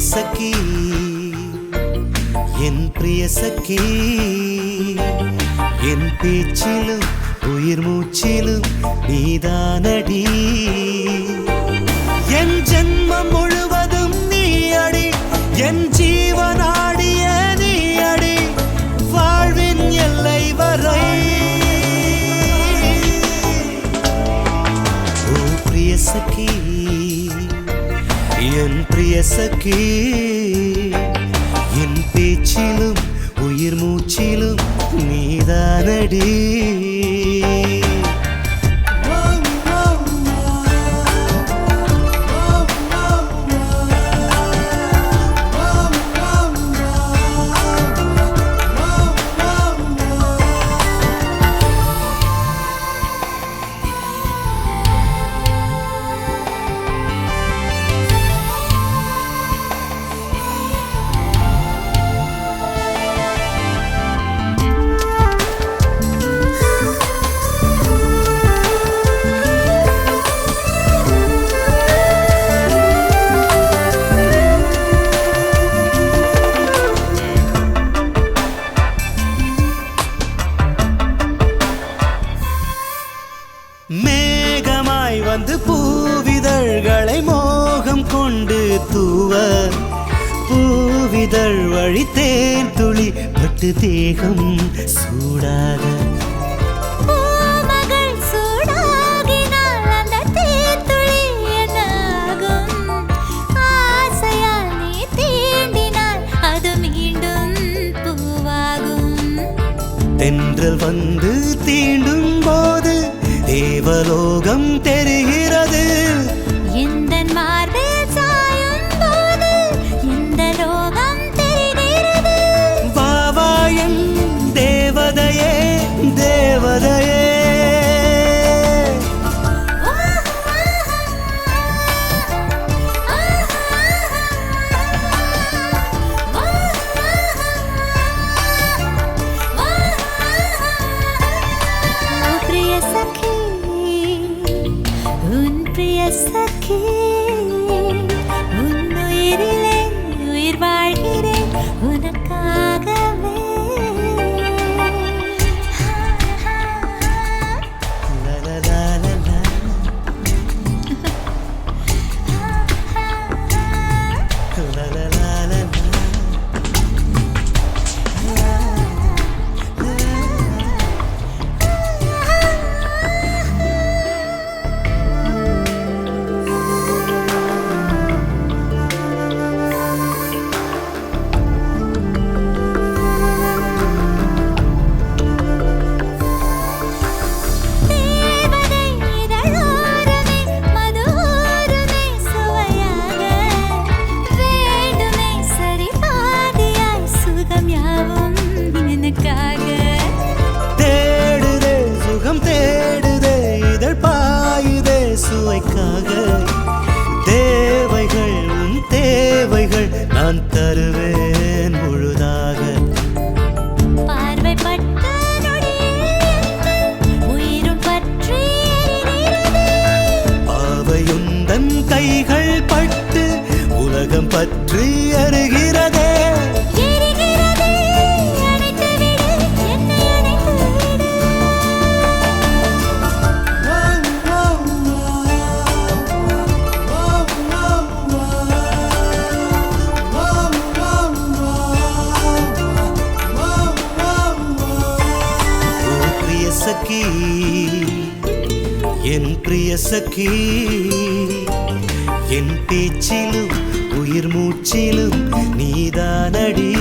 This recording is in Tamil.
சகி என் பிரிய சகி என் பேச்சிலும் உயிர் மூச்சிலும் நீதானடி என் ஜென்மம் முழுவதும் நீ அடி என் ஜீவனாடிய நீ அடி வாழ்வின் எல்லை வரை ஓ பிரிய சகி என் பிரிய சகி என் பேச்சிலும் உயிர் மூச்சிலும் நீதானடி மேகமாய் வந்து பூவிதழ்களை மோகம் கொண்டு தூவ பூவிதழ் வழி தேன் துளி பட்டு தேகம் சூடாக தென்றல் வந்து தீண்டும் போது தேவலோகம் தெரிகிறது இந்த மார்பில் சாயும் போது இந்த லோகம் தெரிகிறது வாவாயன் தேவதையே தேவதையே பிரிய சகி உன் உயிரிலே உயிர் வாழ்கிறேன் உனக்காகவே தேடுதே சுகம் தேடுதே இதழ் பாயுதே சுவைக்காக தேவைகள் உன் தேவைகள் நான் தருவேன் முழுதாக பார்வைப்பட்ட உயிரும் பற்றி பாவையுந்தன் கைகள் பட்டு உலகம் பற்றி அறிகிறதே சகி என் பிரிய சகி என் பேச்சிலும் உயிர் மூச்சிலும் நீதானடி